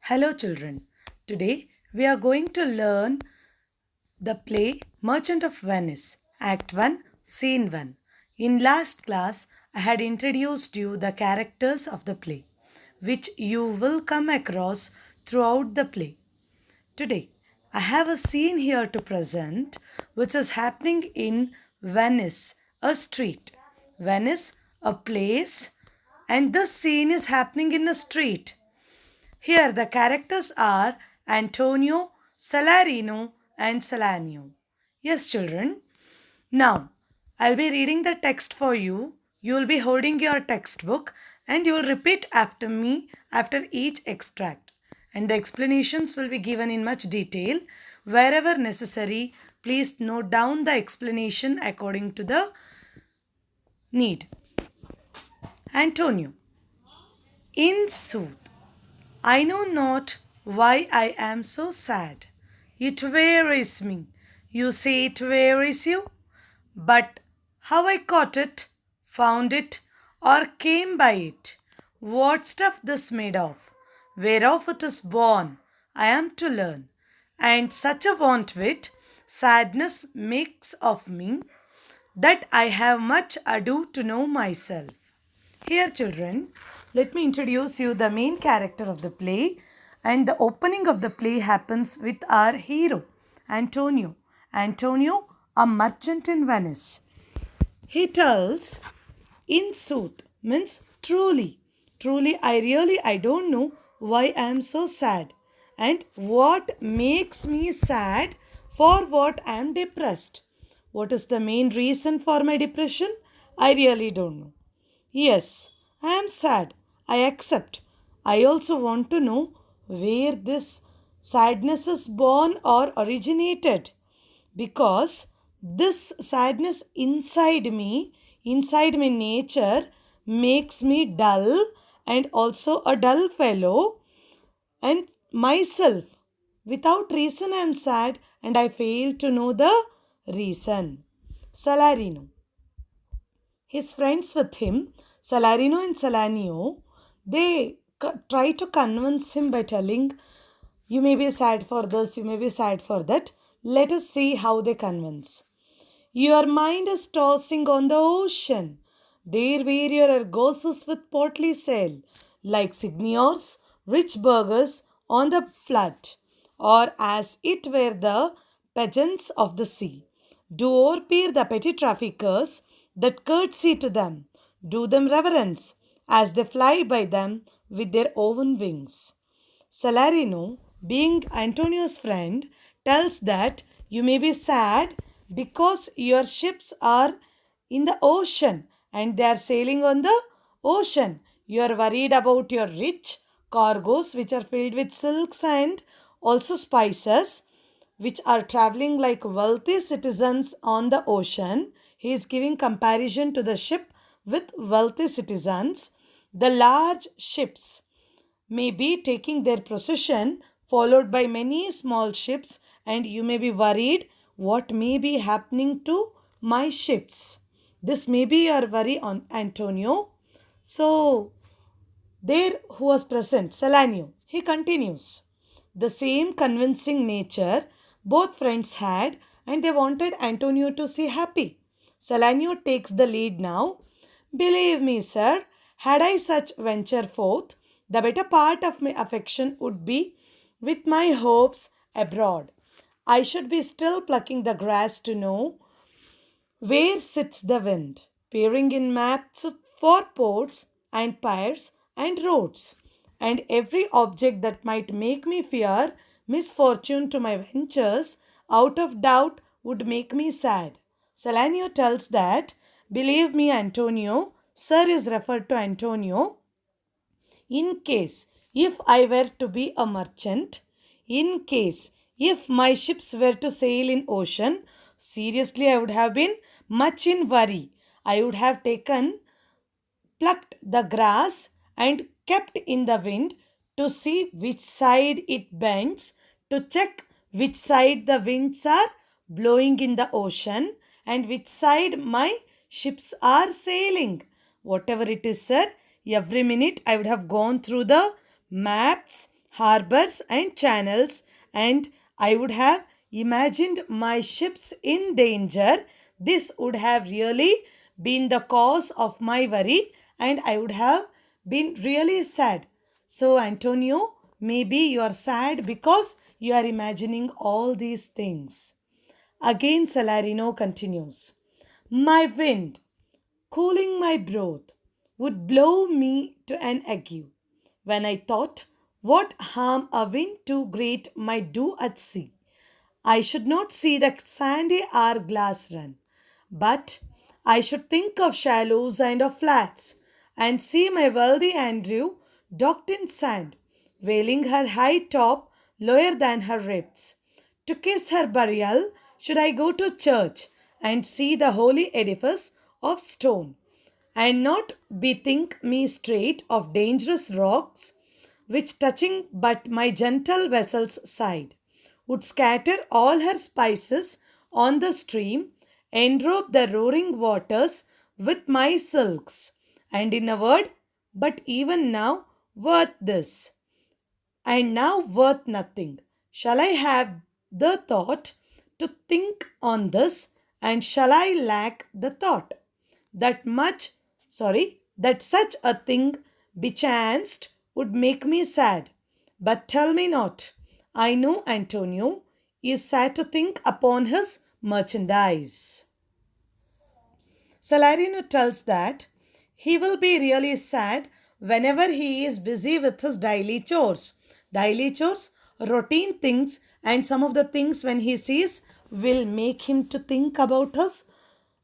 Hello, children. Today we are going to learn the play Merchant of Venice, Act 1, Scene 1. In last class, I had introduced you the characters of the play, which you will come across throughout the play. Today, I have a scene here to present which is happening in Venice, a street. Venice, a place, and this scene is happening in a street. Here the characters are Antonio, Salarino, and Salanio. Yes, children. Now, I'll be reading the text for you. You will be holding your textbook and you will repeat after me after each extract. And the explanations will be given in much detail. Wherever necessary, please note down the explanation according to the need. Antonio. In sooth, I know not why I am so sad. It wearies me. You say it wearies you? But how I caught it, found it, or came by it, what stuff this made of, whereof it is born, I am to learn. And such a want wit, sadness makes of me, that I have much ado to know myself. Here, children, let me introduce you the main character of the play. And the opening of the play happens with our hero, Antonio. Antonio, a merchant in Venice. He tells, in sooth, means truly. Truly, I don't know why I am so sad. And what makes me sad, for what I am depressed. What is the main reason for my depression? I really don't know. Yes, I am sad. I accept. I also want to know where this sadness is born or originated, because this sadness inside my nature, makes me dull and also a dull fellow and myself. Without reason, I am sad and I fail to know the reason. Salarino. His friends with him, Salarino and Salanio, they try to convince him by telling, you may be sad for this, you may be sad for that. Let us see how they convince. Your mind is tossing on the ocean, there where your Argos with portly sail, like signors, rich burghers on the flood, or as it were the peasants of the sea. Do o'erpeer the petty traffickers that curtsy to them, do them reverence, as they fly by them with their own wings. Salarino, being Antonio's friend, tells that you may be sad because your ships are in the ocean and they are sailing on the ocean. You are worried about your rich cargoes which are filled with silks and also spices, which are traveling like wealthy citizens on the ocean. He is giving comparison to the ship with wealthy citizens. The large ships may be taking their procession, followed by many small ships, and you may be worried what may be happening to my ships. This may be your worry on Antonio. So, there who was present, Salanio, he continues. The same convincing nature both friends had, and they wanted Antonio to see happy. Salanio takes the lead now. Believe me, sir, had I such venture forth, the better part of my affection would be with my hopes abroad. I should be still plucking the grass to know where sits the wind, peering in maps for ports and piers and roads, and every object that might make me fear misfortune to my ventures, out of doubt would make me sad. Salanio tells that, believe me, Antonio, sir is referred to Antonio, in case if I were to be a merchant, in case if my ships were to sail in ocean, seriously I would have been much in worry. I would have taken plucked the grass and kept in the wind to see which side it bends, to check which side the winds are blowing in the ocean and which side my ships are sailing. Whatever it is, sir, every minute I would have gone through the maps harbors and channels, and I would have imagined my ships in danger. This would have really been the cause of my worry, and I would have been really sad. So, Antonio, maybe you are sad because you are imagining all these things. Again, Salarino continues. My wind, cooling my broth, would blow me to an ague. When I thought what harm a wind too great might do at sea, I should not see the sandy hourglass run, but I should think of shallows and of flats, and see my wealthy Andrew docked in sand, veiling her high top lower than her ribs. To kiss her burial, should I go to church and see the holy edifice of stone, and not bethink me straight of dangerous rocks, which touching but my gentle vessel's side, would scatter all her spices on the stream, enrobe the roaring waters with my silks, and in a word, but even now worth this, and now worth nothing. Shall I have the thought to think on this, and shall I lack the thought that that such a thing bechanced would make me sad? But tell me not. I know Antonio is sad to think upon his merchandise. Salarino tells that he will be really sad whenever he is busy with his daily chores. Daily chores, routine things, and some of the things when he sees will make him to think about his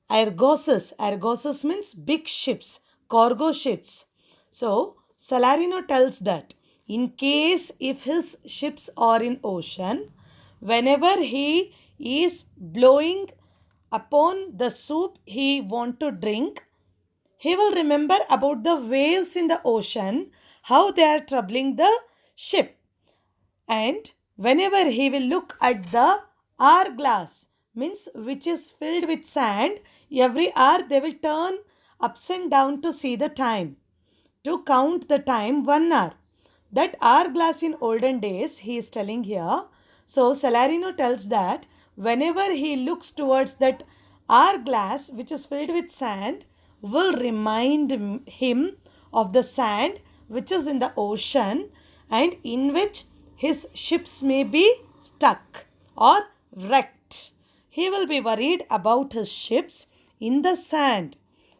argoses. Argoses means big ships, cargo ships. So Salarino tells that in case if his ships are in ocean, whenever he is blowing upon the soup he want to drink, he will remember about the waves in the ocean, how they are troubling the ship. And whenever he will look at the hourglass, means which is filled with sand, every hour they will turn ups and down to see the time, to count the time 1 hour. That hourglass in olden days, he is telling here. So Salarino tells that whenever he looks towards that hourglass which is filled with sand, will remind him of the sand which is in the ocean, and in which his ships may be stuck or wrecked. He will be worried about his ships in the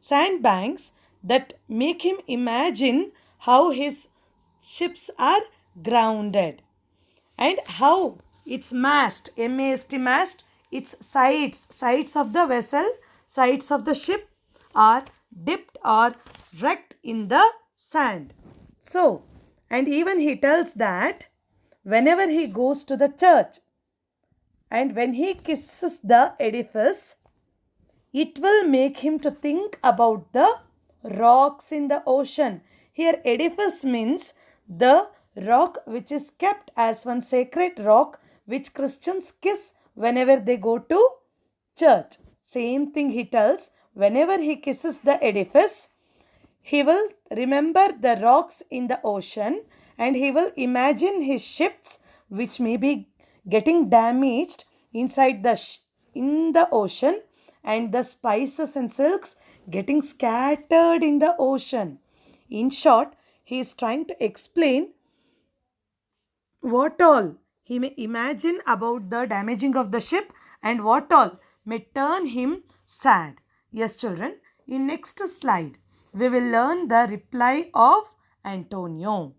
sandbanks that make him imagine how his ships are grounded, and how its mast, MAST mast, its sides of the vessel, sides of the ship are dipped or wrecked in the sand. So, and even he tells that whenever he goes to the church and when he kisses the edifice, it will make him to think about the rocks in the ocean. Here edifice means the rock which is kept as one sacred rock which Christians kiss whenever they go to church. Same thing he tells, whenever he kisses the edifice, he will remember the rocks in the ocean, and he will imagine his ships which may be getting damaged inside in the ocean, and the spices and silks getting scattered in the ocean. In short, he is trying to explain what all he may imagine about the damaging of the ship, and what all may turn him sad. Yes, children, in next slide we will learn the reply of Antonio.